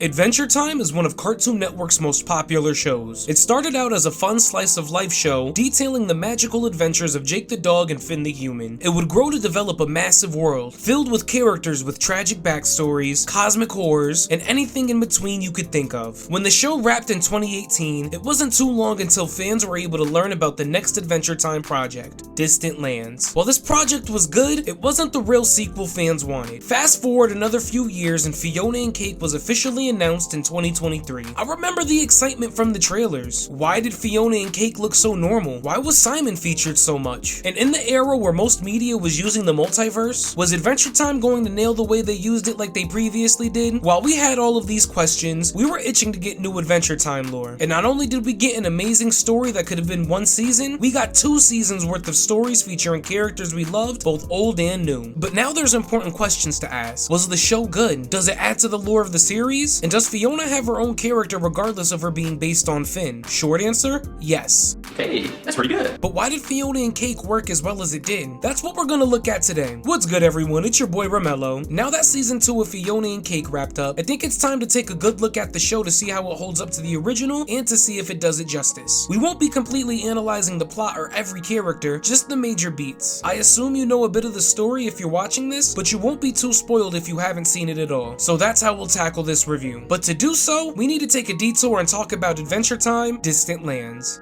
Adventure Time is one of Cartoon Network's most popular shows. It started out as a fun slice of life show detailing the magical adventures of Jake the dog and Finn the human. It would grow to develop a massive world filled with characters with tragic backstories, cosmic horrors, and anything in between you could think of. When the show wrapped in 2018, it wasn't too long until fans were able to learn about the next Adventure Time project, Distant Lands. While this project was good, it wasn't the real sequel fans wanted. Fast forward another few years and Fionna and Cake was officially announced in 2023. I remember the excitement from the trailers. Why did Fionna and Cake look so normal? Why was Simon featured so much? And in the era where most media was using the multiverse, was Adventure Time going to nail the way they used it like they previously did? While we had all of these questions, we were itching to get new Adventure Time lore. And not only did we get an amazing story that could have been one season, we got 2 seasons worth of stories featuring characters we loved, both old and new. But now there's important questions to ask. Was the show good? Does it add to the lore of the series? And does Fionna have her own character regardless of her being based on Finn? Short answer, yes. Hey, that's pretty good. But why did Fionna and Cake work as well as it did? That's what we're gonna look at today. What's good, everyone? It's your boy Romello. Now that season 2 of Fionna and Cake wrapped up, I think it's time to take a good look at the show to see how it holds up to the original and to see if it does it justice. We won't be completely analyzing the plot or every character, just the major beats. I assume you know a bit of the story if you're watching this, but you won't be too spoiled if you haven't seen it at all. So that's how we'll tackle this review. But to do so, we need to take a detour and talk about Adventure Time, Distant Lands.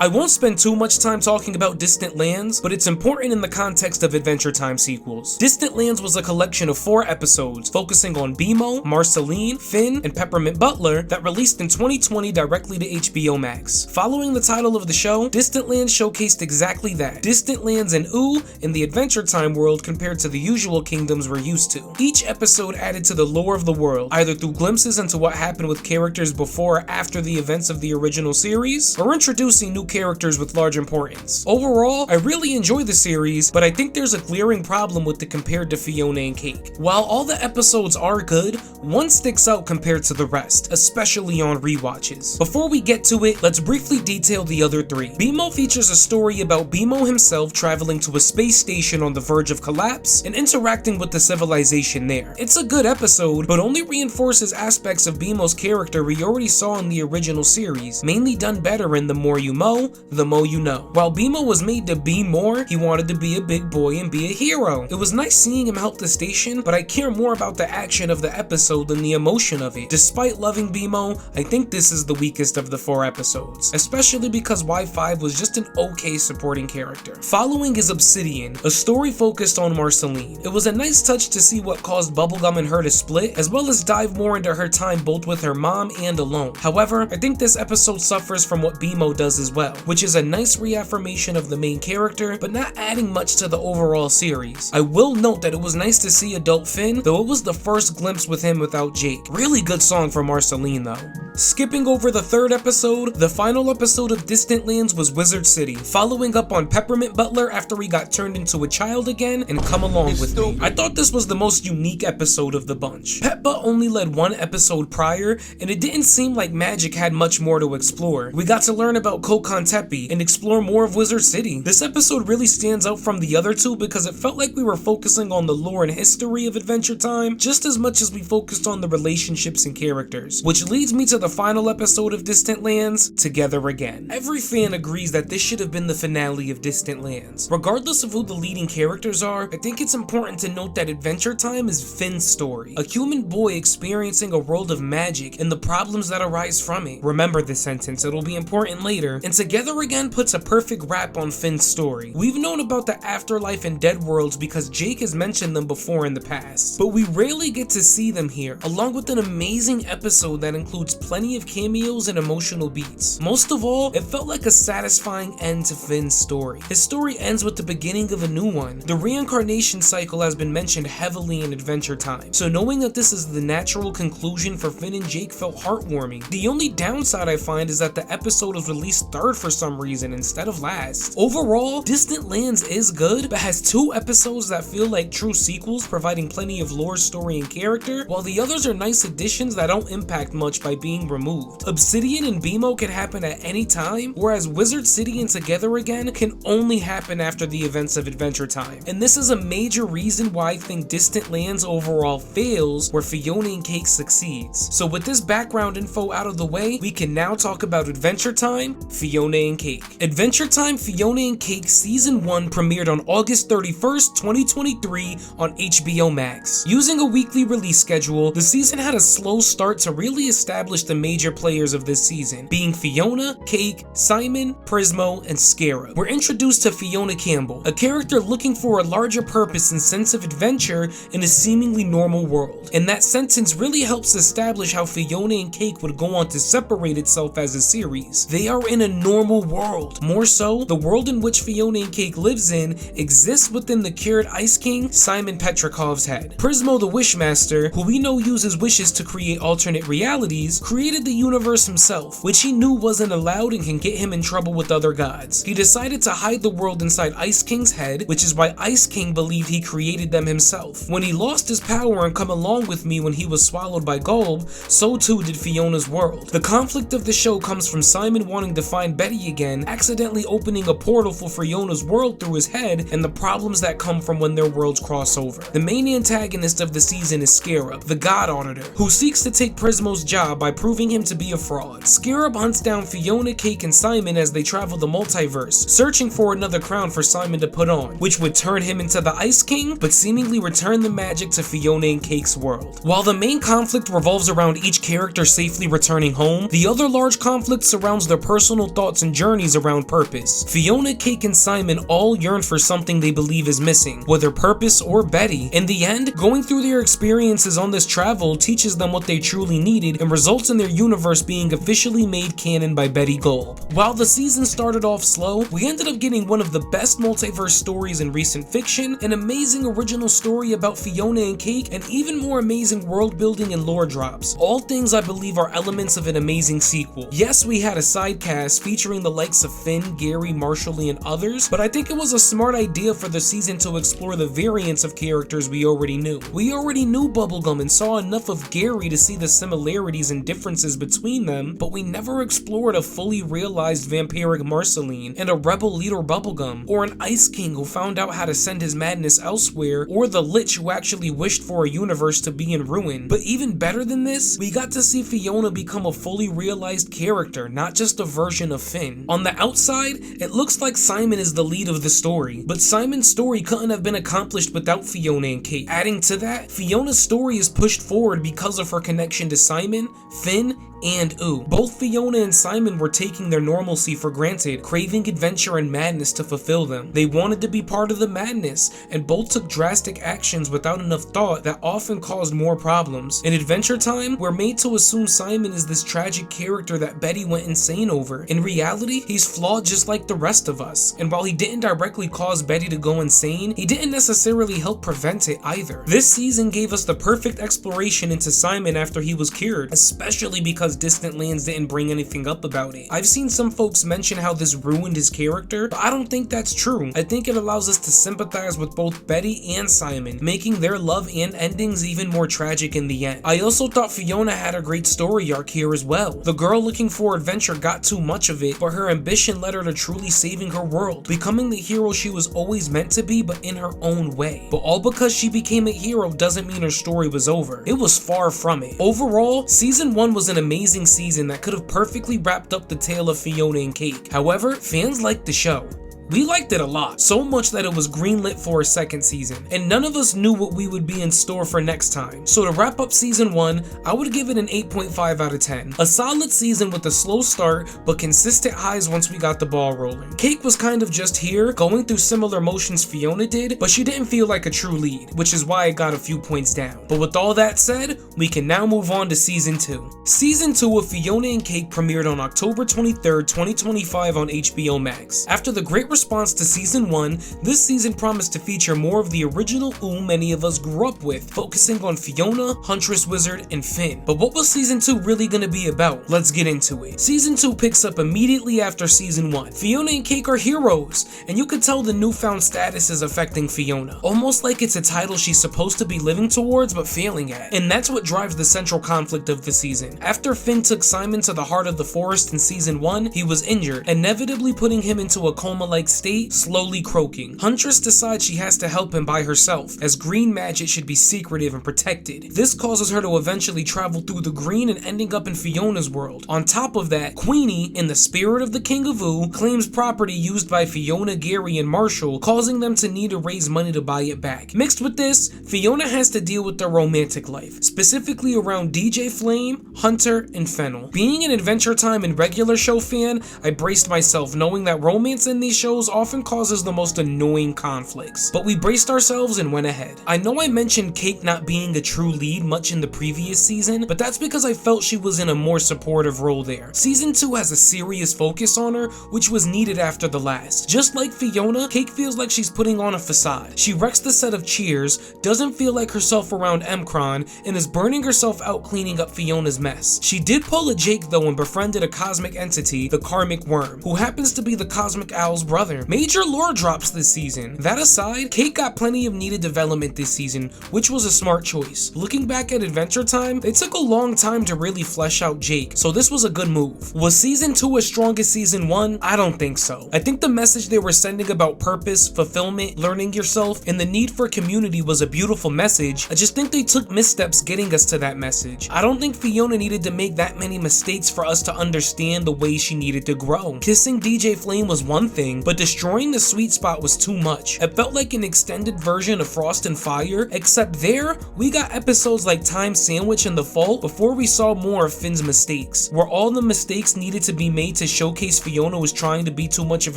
I won't spend too much time talking about Distant Lands, but it's important in the context of Adventure Time sequels. Distant Lands was a collection of 4 episodes focusing on BMO, Marceline, Finn, and Peppermint Butler that released in 2020 directly to HBO Max. Following the title of the show, Distant Lands showcased exactly that. Distant Lands and Ooh in the Adventure Time world compared to the usual kingdoms we're used to. Each episode added to the lore of the world, either through glimpses into what happened with characters before or after the events of the original series, or introducing new characters with large importance. Overall, I really enjoy the series, but I think there's a glaring problem with it compared to Fionna and Cake. While all the episodes are good, one sticks out compared to the rest, especially on rewatches. Before we get to it, let's briefly detail the other 3. BMO features a story about BMO himself traveling to a space station on the verge of collapse and interacting with the civilization there. It's a good episode, but only reinforces aspects of BMO's character we already saw in the original series, mainly done better in The More You Mow, The Mo You Know. While BMO was made to be more, he wanted to be a big boy and be a hero. It was nice seeing him help the station, but I care more about the action of the episode than the emotion of it. Despite loving BMO, I think this is the weakest of the 4 episodes, especially because Y5 was just an okay supporting character. Following is Obsidian, a story focused on Marceline. It was a nice touch to see what caused Bubblegum and her to split, as well as dive more into her time both with her mom and alone. However, I think this episode suffers from what BMO does as well, which is a nice reaffirmation of the main character, but not adding much to the overall series. I will note that it was nice to see adult Finn, though it was the first glimpse with him without Jake. Really good song for Marceline though. Skipping over the 3rd episode, the final episode of Distant Lands was Wizard City, following up on Peppermint Butler after he got turned into a child again and Come Along With Me. I thought this was the most unique episode of the bunch. Peppa only led 1 episode prior, and it didn't seem like Magic had much more to explore. We got to learn about Kokon Tepe and explore more of Wizard City. This episode really stands out from the other 2 because it felt like we were focusing on the lore and history of Adventure Time just as much as we focused on the relationships and characters, which leads me to the final episode of Distant Lands, Together Again. Every fan agrees that this should have been the finale of Distant Lands. Regardless of who the leading characters are, I think it's important to note that Adventure Time is Finn's story, a human boy experiencing a world of magic and the problems that arise from it. Remember this sentence, it'll be important later. And Together Again puts a perfect wrap on Finn's story. We've known about the afterlife and dead worlds because Jake has mentioned them before in the past, but we rarely get to see them here, along with an amazing episode that includes plenty of cameos and emotional beats. Most of all, it felt like a satisfying end to Finn's story. His story ends with the beginning of a new one. The reincarnation cycle has been mentioned heavily in Adventure Time, so knowing that this is the natural conclusion for Finn and Jake felt heartwarming. The only downside I find is that the episode was released 3rd third for some reason instead of last. Overall, Distant Lands is good, but has 2 episodes that feel like true sequels, providing plenty of lore, story, and character, while the others are nice additions that don't impact much by being removed. Obsidian and BMO can happen at any time, whereas Wizard City and Together Again can only happen after the events of Adventure Time. And this is a major reason why I think Distant Lands overall fails, where Fionna and Cake succeeds. So with this background info out of the way, we can now talk about Adventure Time, Fionna and Cake. Adventure Time, Fionna and Cake Season 1 premiered on August 31st, 2023 on HBO Max. Using a weekly release schedule, the season had a slow start to really establish the major players of this season, being Fionna, Cake, Simon, Prismo, and Scarab. We're introduced to Fionna Campbell, a character looking for a larger purpose and sense of adventure in a seemingly normal world. And that sentence really helps establish how Fionna and Cake would go on to separate itself as a series. They are in a normal world. More so, the world in which Fionna and Cake lives in exists within the cured Ice King, Simon Petrikov's head. Prismo the Wishmaster, who we know uses wishes to create alternate realities, created the universe himself, which he knew wasn't allowed and can get him in trouble with other gods. He decided to hide the world inside Ice King's head, which is why Ice King believed he created them himself. When he lost his power and come along with me when he was swallowed by Gulb, so too did Fiona's world. The conflict of the show comes from Simon wanting to find Betty again, accidentally opening a portal for Fiona's world through his head, and the problems that come from when their worlds cross over. The main antagonist of the season is Scarab, the God Auditor, who seeks to take Prismo's job by proving him to be a fraud. Scarab hunts down Fionna, Cake, and Simon as they travel the multiverse, searching for another crown for Simon to put on, which would turn him into the Ice King, but seemingly return the magic to Fionna and Cake's world. While the main conflict revolves around each character safely returning home, the other large conflict surrounds their personal thoughts and journeys around purpose. Fionna, Cake, and Simon all yearn for something they believe is missing, whether purpose or Betty. In the end, going through their experiences on this travel teaches them what they truly needed and results in their universe being officially made canon by Betty Gulb. While the season started off slow, we ended up getting one of the best multiverse stories in recent fiction, an amazing original story about Fionna and Cake, and even more amazing world building and lore drops. All things I believe are elements of an amazing sequel. Yes, we had a side cast featuring the likes of Finn, Gary, Marshall, and others, but I think it was a smart idea for the season to explore the variants of characters we already knew. We already knew Bubblegum and saw enough of Gary to see the similarities and differences between them, but we never explored a fully realized vampiric Marceline and a rebel leader Bubblegum, or an Ice King who found out how to send his madness elsewhere, or the Lich who actually wished for a universe to be in ruin. But even better than this, we got to see Fionna become a fully realized character, not just a version of Finn. On the outside, it looks like Simon is the lead of the story, but Simon's story couldn't have been accomplished without Fionna and Cake. Adding to that, Fiona's story is pushed forward because of her connection to Simon, Finn, and both Fionna and Simon were taking their normalcy for granted, craving adventure and madness to fulfill them. They wanted to be part of the madness, and both took drastic actions without enough thought that often caused more problems. In Adventure Time, we're made to assume Simon is this tragic character that Betty went insane over. In reality, he's flawed just like the rest of us, and while he didn't directly cause Betty to go insane, he didn't necessarily help prevent it either. This season gave us the perfect exploration into Simon after he was cured, especially because Distant Lands didn't bring anything up about it. I've seen some folks mention how this ruined his character, but I don't think that's true. I think it allows us to sympathize with both Betty and Simon, making their love and endings even more tragic in the end. I also thought Fionna had a great story arc here as well. The girl looking for adventure got too much of it, but her ambition led her to truly saving her world, becoming the hero she was always meant to be, but in her own way. But all because she became a hero doesn't mean her story was over. It was far from it. Overall, season 1 was an amazing season that could have perfectly wrapped up the tale of Fionna and Cake. However, fans liked the show. We liked it a lot, so much that it was greenlit for a second season, and none of us knew what we would be in store for next time. So to wrap up season 1, I would give it an 8.5 out of 10. A solid season with a slow start, but consistent highs once we got the ball rolling. Cake was kind of just here, going through similar motions Fionna did, but she didn't feel like a true lead, which is why it got a few points down. But with all that said, we can now move on to season 2. Season 2 of Fionna and Cake premiered on October 23rd, 2025 on HBO Max. After the great response to season 1, this season promised to feature more of the original many of us grew up with, focusing on Fionna, Huntress Wizard, and Finn. But what was season 2 really gonna be about? Let's get into it. Season 2 picks up immediately after season 1. Fionna and Cake are heroes, and you could tell the newfound status is affecting Fionna, almost like it's a title she's supposed to be living towards but failing at. And that's what drives the central conflict of the season. After Finn took Simon to the heart of the forest in season 1, he was injured, inevitably putting him into a coma-like state, slowly croaking. Huntress decides she has to help him by herself, as green magic should be secretive and protected. This causes her to eventually travel through the green and ending up in Fionna's world. On top of that, Queenie, in the spirit of the King of Ooh, claims property used by Fionna, Gary, and Marshall, causing them to need to raise money to buy it back. Mixed with this, Fionna has to deal with their romantic life, specifically around DJ Flame, Hunter, and Fennel. Being an Adventure Time and regular show fan, I braced myself knowing that romance in these shows often causes the most annoying conflicts. But we braced ourselves and went ahead. I know I mentioned Cake not being a true lead much in the previous season, but that's because I felt she was in a more supportive role there. Season 2 has a serious focus on her, which was needed after the last. Just like Fionna, Cake feels like she's putting on a facade. She wrecks the set of Cheers, doesn't feel like herself around Emkron, and is burning herself out cleaning up Fiona's mess. She did pull a Jake though and befriended a cosmic entity, the Karmic Worm, who happens to be the Cosmic Owl's brother. Major lore drops this season. That aside, Cake got plenty of needed development this season, which was a smart choice. Looking back at Adventure Time, they took a long time to really flesh out Jake, so this was a good move. Was season 2 as strong as season 1? I don't think so. I think the message they were sending about purpose, fulfillment, learning yourself, and the need for community was a beautiful message. I just think they took missteps getting us to that message. I don't think Fionna needed to make that many mistakes for us to understand the way she needed to grow. Kissing DJ Flame was one thing, but destroying the sweet spot was too much. It felt like an extended version of Frost and Fire, except there, we got episodes like Time Sandwich and The Fault before we saw more of Finn's mistakes. Were all the mistakes needed to be made to showcase Fionna was trying to be too much of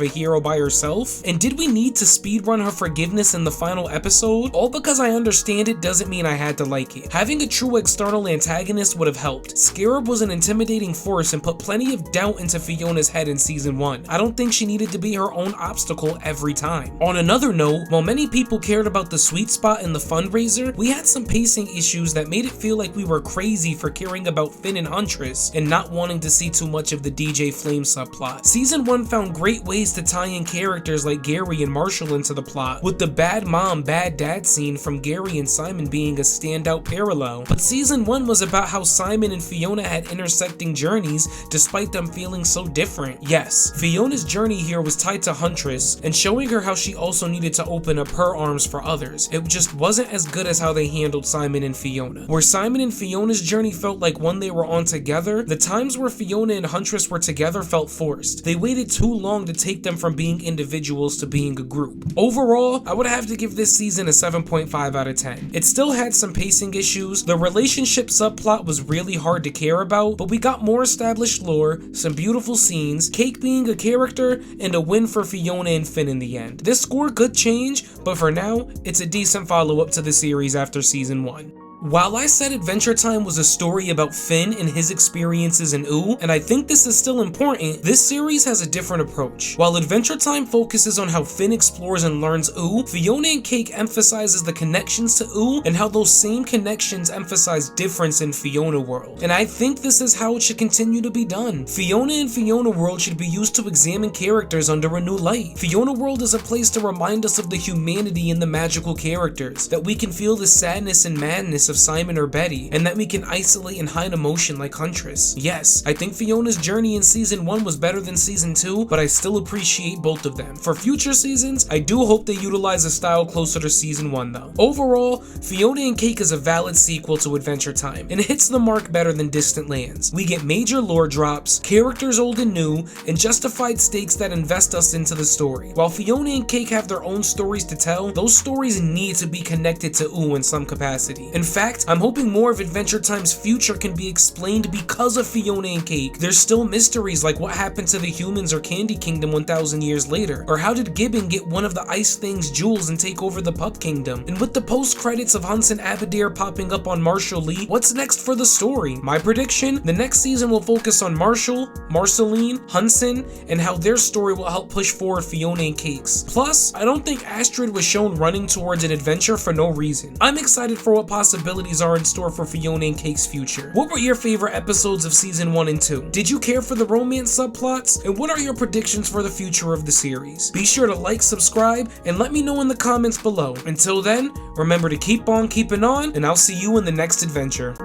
a hero by herself? And did we need to speedrun her forgiveness in the final episode? All because I understand it doesn't mean I had to like it. Having a true external antagonist would have helped. Scarab was an intimidating force and put plenty of doubt into Fiona's head in season 1. I don't think she needed to be her own obstacle every time. On another note, while many people cared about the sweet spot in the fundraiser, we had some pacing issues that made it feel like we were crazy for caring about Finn and Huntress and not wanting to see too much of the DJ Flame subplot. Season 1 found great ways to tie in characters like Gary and Marshall into the plot, with the bad mom, bad dad scene from Gary and Simon being a standout parallel. But season 1 was about how Simon and Fionna had intersecting journeys despite them feeling so different. Yes, Fiona's journey here was tied to Huntress and showing her how she also needed to open up her arms for others. It just wasn't as good as how they handled Simon and Fionna. Where Simon and Fiona's journey felt like one they were on together, the times where Fionna and Huntress were together felt forced. They waited too long to take them from being individuals to being a group. Overall, I would have to give this season a 7.5 out of 10. It still had some pacing issues, the relationship subplot was really hard to care about, but we got more established lore, some beautiful scenes, Cake being a character, and a win for Fionna and Finn in the end. This score could change, but for now, it's a decent follow-up to the series after season 1. While I said Adventure Time was a story about Finn and his experiences in Ooh, and I think this is still important, this series has a different approach. While Adventure Time focuses on how Finn explores and learns Ooh, Fionna and Cake emphasizes the connections to Ooh and how those same connections emphasize difference in Fionna World. And I think this is how it should continue to be done. Fionna and Fionna World should be used to examine characters under a new light. Fionna World is a place to remind us of the humanity in the magical characters, that we can feel the sadness and madness of Simon or Betty, and that we can isolate and hide emotion like Huntress. Yes, I think Fiona's journey in season 1 was better than season 2, but I still appreciate both of them. For future seasons, I do hope they utilize a style closer to season 1 though. Overall, Fionna and Cake is a valid sequel to Adventure Time, and hits the mark better than Distant Lands. We get major lore drops, characters old and new, and justified stakes that invest us into the story. While Fionna and Cake have their own stories to tell, those stories need to be connected to Ooh in some capacity. And fact, I'm hoping more of Adventure Time's future can be explained because of Fionna and Cake. There's still mysteries like what happened to the humans or Candy Kingdom 1,000 years later, or how did Gibbon get one of the Ice Thing's jewels and take over the Pup Kingdom? And with the post-credits of Hunson Abadare popping up on Marshall Lee, what's next for the story? My prediction? The next season will focus on Marshall, Marceline, Hunson, and how their story will help push forward Fionna and Cake's. Plus, I don't think Astrid was shown running towards an adventure for no reason. I'm excited for what possibilities are in store for Fionna and Cake's future. What were your favorite episodes of season 1 and 2? Did you care for the romance subplots? And what are your predictions for the future of the series? Be sure to like, subscribe, and let me know in the comments below. Until then, remember to keep on keeping on, and I'll see you in the next adventure.